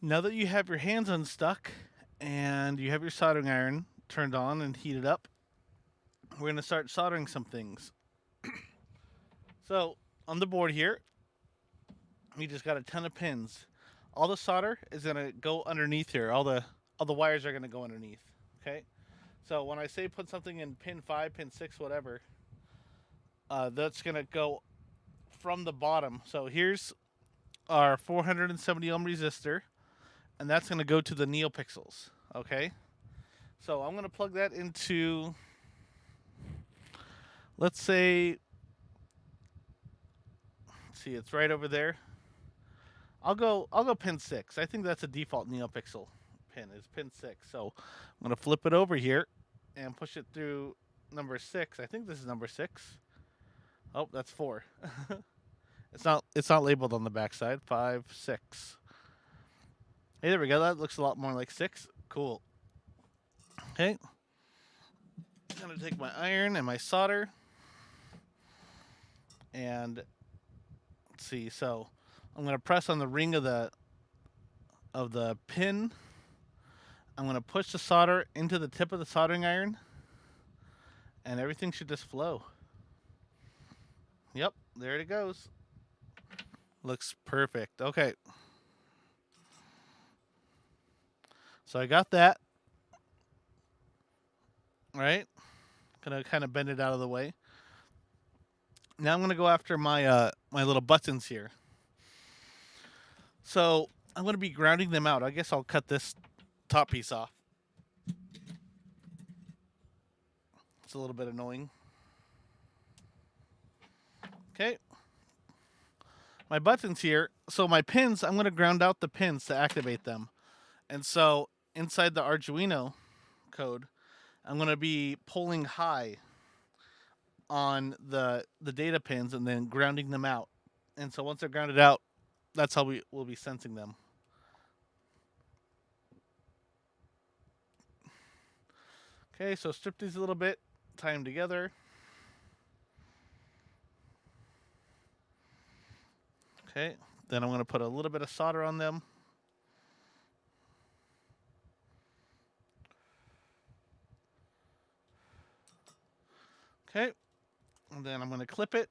Now that you have your hands unstuck and you have your soldering iron turned on and heated up, we're going to start soldering some things. So, on the board here, we just got a ton of pins. All the solder is going to go underneath here. All the wires are going to go underneath. Okay? So, when I say put something in pin 5, pin 6, whatever, that's going to go from the bottom. So, here's our 470 ohm resistor, and that's going to go to the Neopixels. Okay? So, I'm going to plug that into, let's say, see, it's right over there. I'll go pin 6. I think that's a default NeoPixel pin is pin 6. So I'm gonna flip it over here and push it through number 6. I think this is number 6. Oh, that's 4. It's not labeled on the backside. 5, 6. Hey, there we go. That looks a lot more like 6. Cool. Okay. I'm gonna take my iron and my solder and let's see. So I'm gonna press on the ring of the pin. I'm gonna push the solder into the tip of the soldering iron, and everything should just flow. Yep, there it goes. Looks perfect. Okay, so I got that. Right, gonna kind of bend it out of the way. Now I'm gonna go after my little buttons here. So I'm gonna be grounding them out. I guess I'll cut this top piece off. It's a little bit annoying. Okay, my buttons here. So my pins, I'm gonna ground out the pins to activate them. And so inside the Arduino code, I'm gonna be pulling high on the data pins and then grounding them out. And so once they're grounded out, that's how we will be sensing them. Okay, so strip these a little bit, tie them together. Okay, then I'm going to put a little bit of solder on them. Okay, and then I'm going to clip it.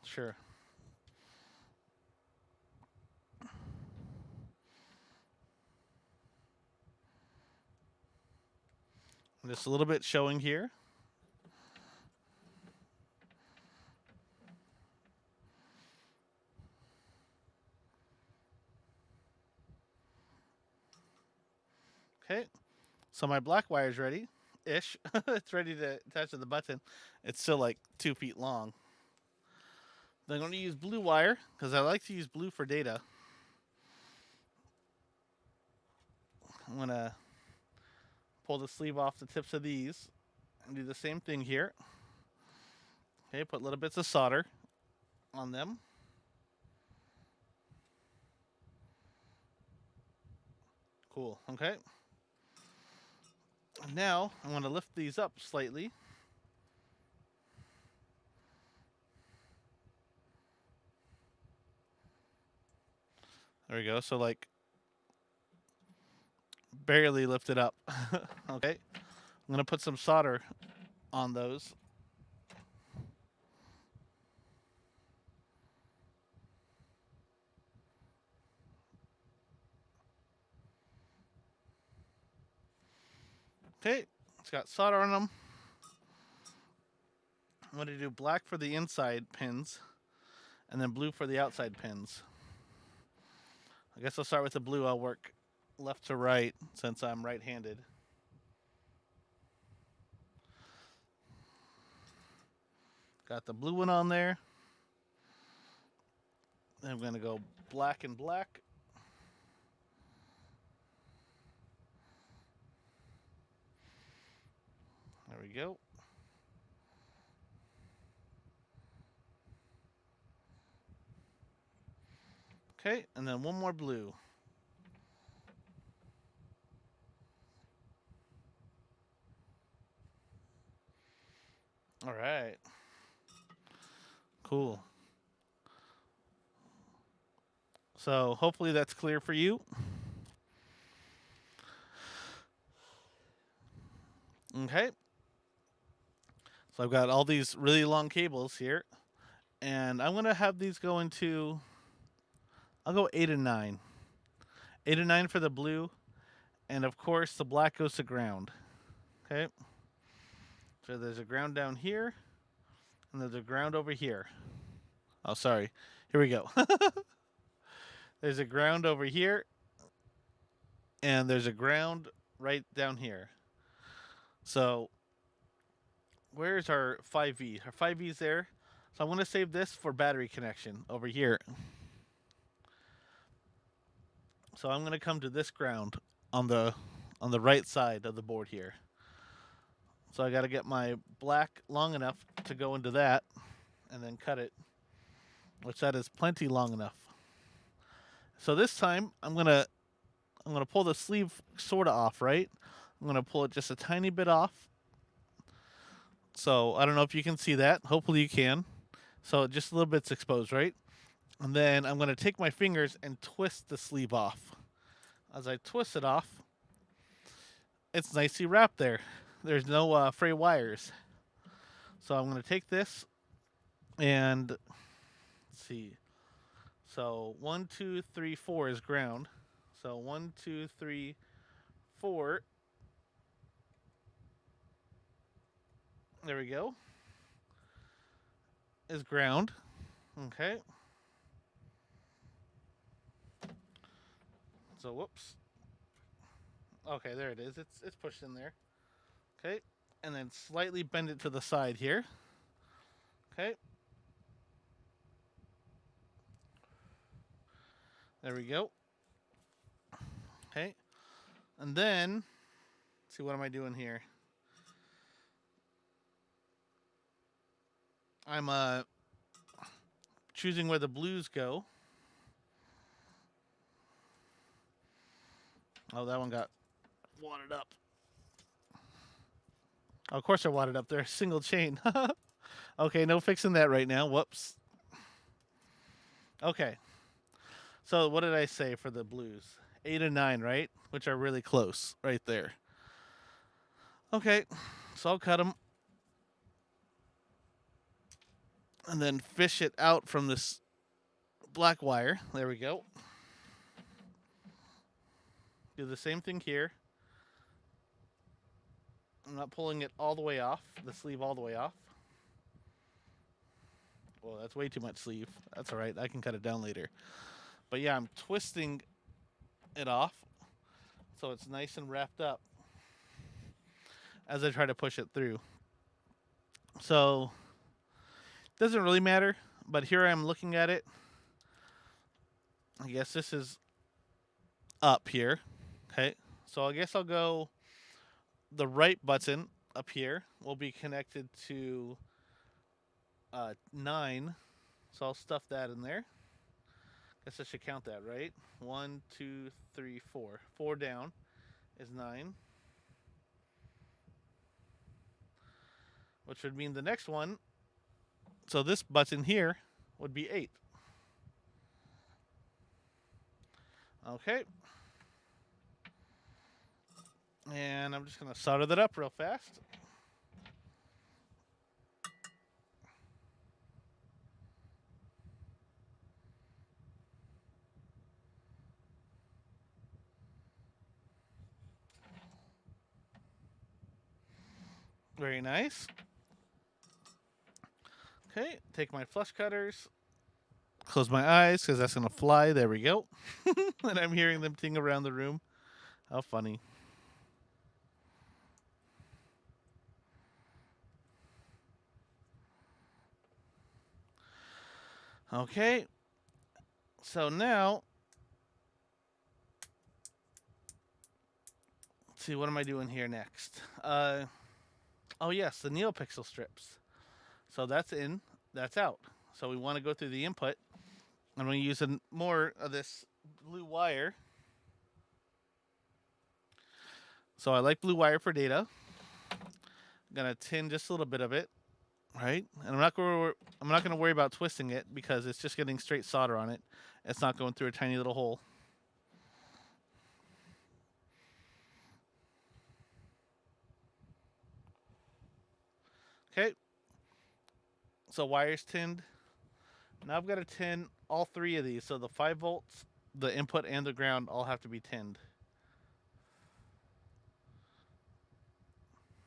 Sure. Just a little bit showing here. Okay, so my black wire is ready ish. It's ready to attach to the button. It's still like 2 feet long. Then I'm going to use blue wire because I like to use blue for data. I'm going to pull the sleeve off the tips of these and do the same thing here. Okay, put little bits of solder on them. Cool. Okay. Now I want to lift these up slightly. There we go. So like barely lift it up. Okay. I'm gonna put some solder on those. Okay. It's got solder on them. I'm gonna do black for the inside pins and then blue for the outside pins. I guess I'll start with the blue. I'll work left to right since I'm right-handed. Got the blue one on there. Then I'm gonna go black and black. There we go. Okay, and then one more blue. All right. Cool. So hopefully that's clear for you. Okay. So I've got all these really long cables here, and I'm gonna have these go into. I'll go 8 and 9. 8 and 9 for the blue, and of course the black goes to ground. Okay. So there's a ground down here, and there's a ground over here. Oh, sorry. Here we go. There's a ground over here, and there's a ground right down here. So where's our 5V? Our 5V's there. So I'm going to save this for battery connection over here. So I'm going to come to this ground on the right side of the board here. So I got to get my black long enough to go into that and then cut it, which that is plenty long enough. So this time I'm going to pull the sleeve sort of off, right? I'm going to pull it just a tiny bit off. So I don't know if you can see that. Hopefully you can. So just a little bit's exposed, right? And then I'm going to take my fingers and twist the sleeve off. As I twist it off, it's nicely wrapped there. There's no fray wires. So I'm going to take this and let's see. So 1, 2, 3, 4 is ground. So 1, 2, 3, 4. There we go. Is ground. Okay. So whoops. Okay, there it is. It's pushed in there. Okay. And then slightly bend it to the side here. Okay. There we go. Okay. And then, let's see, what am I doing here? I'm choosing where the blues go. Oh, that one got wadded up. Oh, of course I wadded up there. Single chain. Okay, no fixing that right now. Whoops. Okay. So what did I say for the blues? 8 and 9, right? Which are really close right there. Okay, so I'll cut them. And then fish it out from this black wire. There we go. Do the same thing here. I'm not pulling it all the way off, the sleeve all the way off. Well, that's way too much sleeve. That's all right. I can cut it down later. But yeah, I'm twisting it off so it's nice and wrapped up as I try to push it through. So it doesn't really matter, but here I am looking at it. I guess this is up here. Okay, so I guess I'll go the right button up here will be connected to 9. So I'll stuff that in there. Guess I should count that, right? 1, 2, 3, 4. 4 down is 9. Which would mean the next one, so this button here would be 8. Okay. And I'm just going to solder that up real fast. Very nice. Okay, take my flush cutters, close my eyes because that's going to fly. There we go. And I'm hearing them ting around the room. How funny. Okay, so now, let's see, what am I doing here next? Oh yes, the Neopixel strips. So that's in, that's out. So we want to go through the input. I'm going to use more of this blue wire. So I like blue wire for data. I'm going to tin just a little bit of it, right? And I'm not going to worry about twisting it because it's just getting straight solder on it. It's not going through a tiny little hole. Okay. So wire's tinned. Now I've got to tin all three of these. So the 5 volts, the input, and the ground all have to be tinned.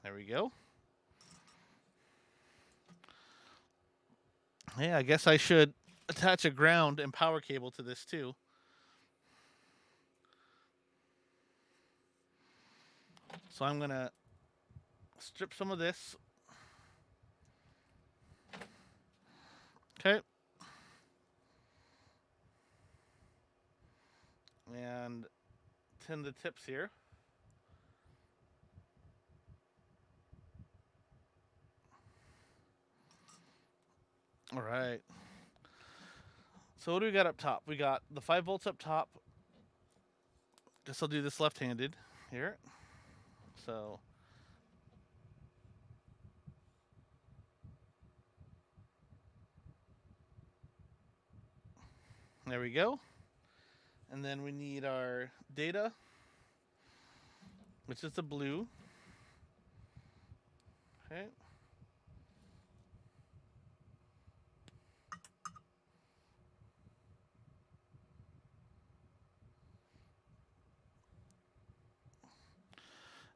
There we go. Yeah, I guess I should attach a ground and power cable to this too. So I'm going to strip some of this. Okay. And tin the tips here. All right. So what do we got up top? We got the 5 volts up top. Guess I'll do this left-handed here. So there we go. And then we need our data, which is the blue. Okay.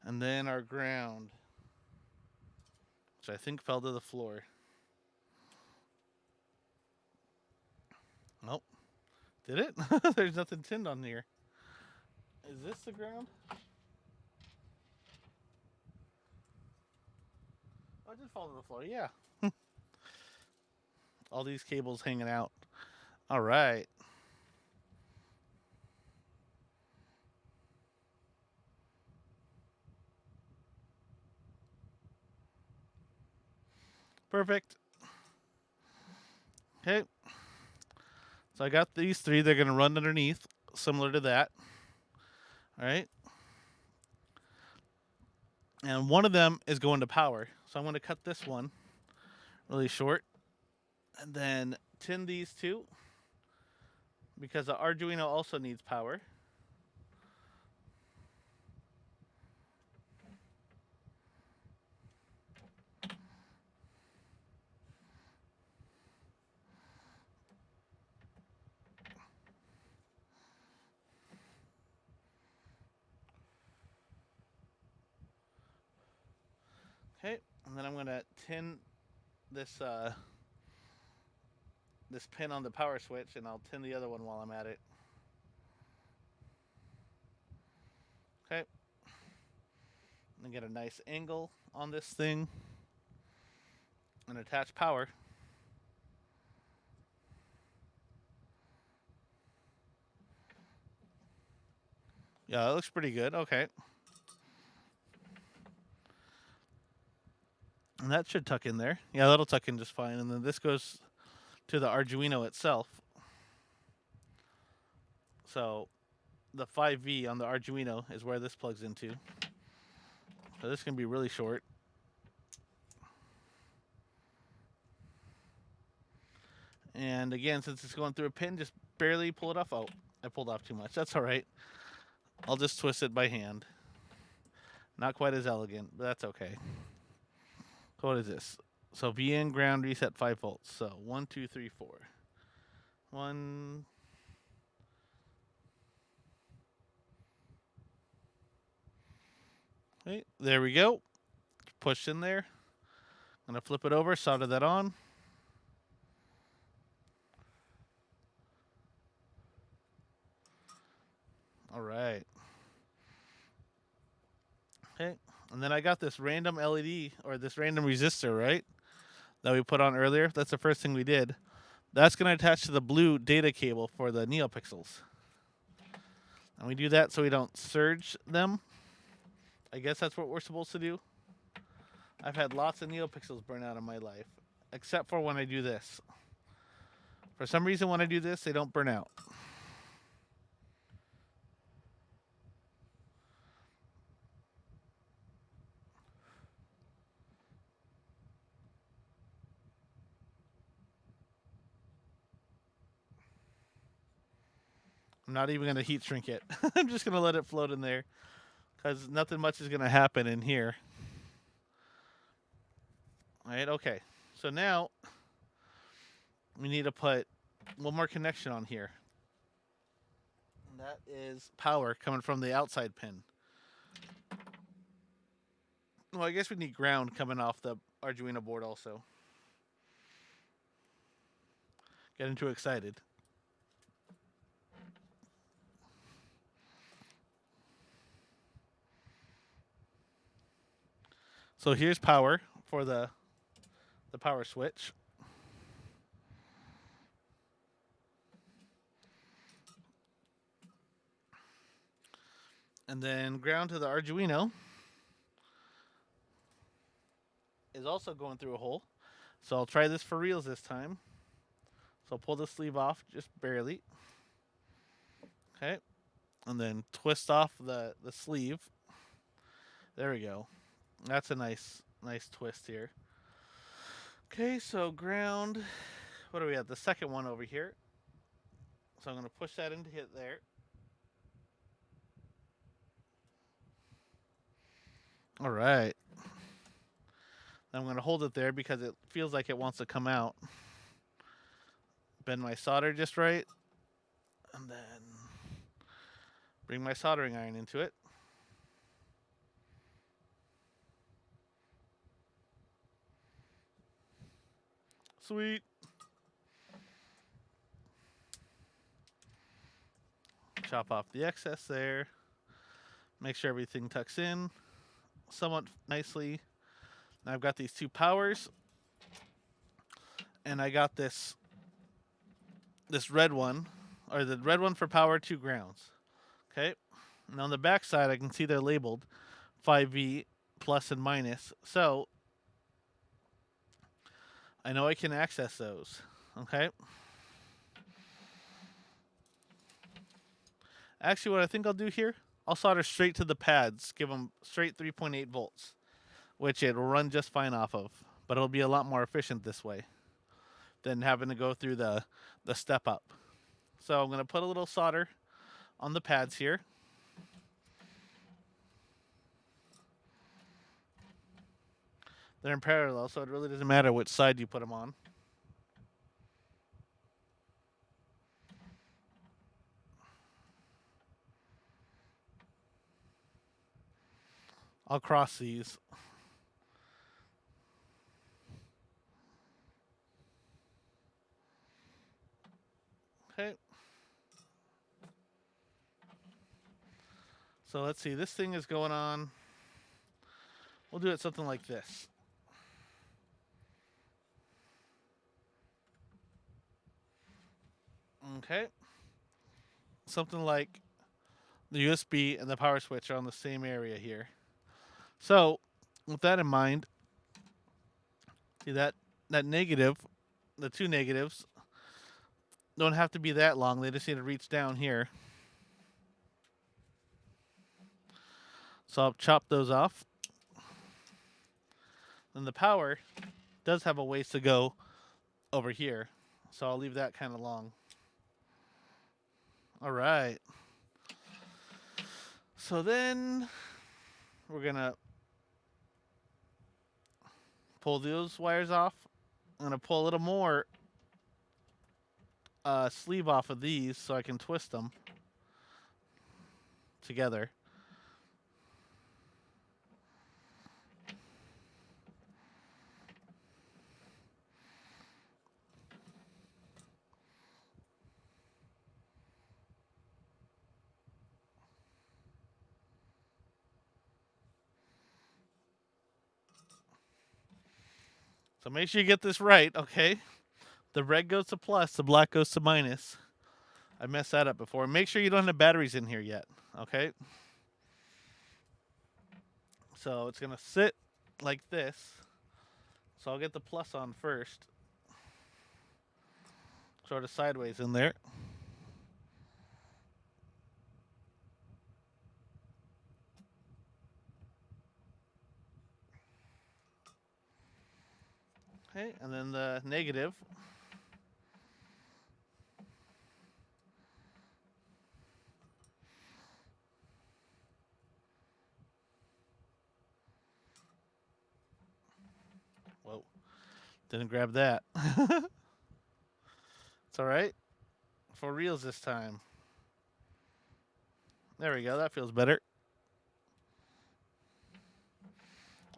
And then our ground, which I think fell to the floor. Nope. Did it? There's nothing tinned on here. Is this the ground? Oh, it did fall to the floor. Yeah. All these cables hanging out. All right. Perfect. Okay. So I got these three. They're going to run underneath, similar to that. All right. And one of them is going to power. So I'm going to cut this one really short. And then tin these two, because the Arduino also needs power. Okay, and then I'm gonna tin this this pin on the power switch, and I'll tin the other one while I'm at it. Okay, and get a nice angle on this thing, and attach power. Yeah, that looks pretty good. Okay, and that should tuck in there. Yeah, that'll tuck in just fine. And then this goes to the Arduino itself. So the 5V on the Arduino is where this plugs into. So this can be really short. And again, since it's going through a pin, just barely pull it off. Oh, I pulled off too much. That's all right. I'll just twist it by hand. Not quite as elegant, but that's okay. So what is this? So VN ground reset 5 volts. So 1, 2, 3, 4. 1. Okay, there we go. Push in there. I'm going to flip it over, solder that on. All right. Okay. And then I got this random LED, or this random resistor, right? That we put on earlier. That's the first thing we did. That's going to attach to the blue data cable for the Neopixels. And we do that so we don't surge them. I guess that's what we're supposed to do. I've had lots of Neopixels burn out in my life, except for when I do this. For some reason, when I do this, they don't burn out. I'm not even going to heat shrink it. I'm just going to let it float in there because nothing much is going to happen in here. All right, okay. So now we need to put one more connection on here. And that is power coming from the outside pin. Well, I guess we need ground coming off the Arduino board also. Getting too excited. So here's power for the power switch. And then ground to the Arduino is also going through a hole. So I'll try this for reals this time. So I'll pull the sleeve off just barely. Okay. And then twist off the sleeve. There we go. That's a nice twist here. Okay, so ground. What do we have? The second one over here. So I'm going to push that into hit there. All right. I'm going to hold it there because it feels like it wants to come out. Bend my solder just right. And then bring my soldering iron into it. Sweet. Chop off the excess there. Make sure everything tucks in somewhat nicely. Now I've got these two powers. And I got this red one, or the red one for power, 2 grounds. Okay. And on the back side, I can see they're labeled 5V plus and minus. So I know I can access those. Okay. Actually, what I think I'll do here, I'll solder straight to the pads, give them straight 3.8 volts, which it will run just fine off of. But it'll be a lot more efficient this way than having to go through the step up. So I'm going to put a little solder on the pads here. They're in parallel, so it really doesn't matter which side you put them on. I'll cross these. Okay. So let's see, this thing is going on. We'll do it something like this. Okay. Something like the USB and the power switch are on the same area here. So, with that in mind, see that negative, the two negatives, don't have to be that long. They just need to reach down here. So I'll chop those off. And the power does have a ways to go over here. So I'll leave that kind of long. All right. So then we're going to pull those wires off. I'm going to pull a little more sleeve off of these so I can twist them together. So make sure you get this right, okay? The red goes to plus, the black goes to minus. I messed that up before. Make sure you don't have batteries in here yet, okay? So it's going to sit like this. So I'll get the plus on first. Sort of sideways in there. Okay, and then the negative. Didn't grab that. It's alright. For reals this time. There we go. That feels better.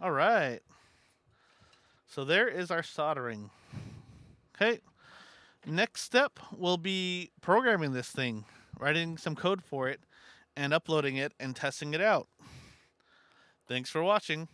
Alright. So there is our soldering. Okay. Next step will be programming this thing, writing some code for it, and uploading it and testing it out. Thanks for watching.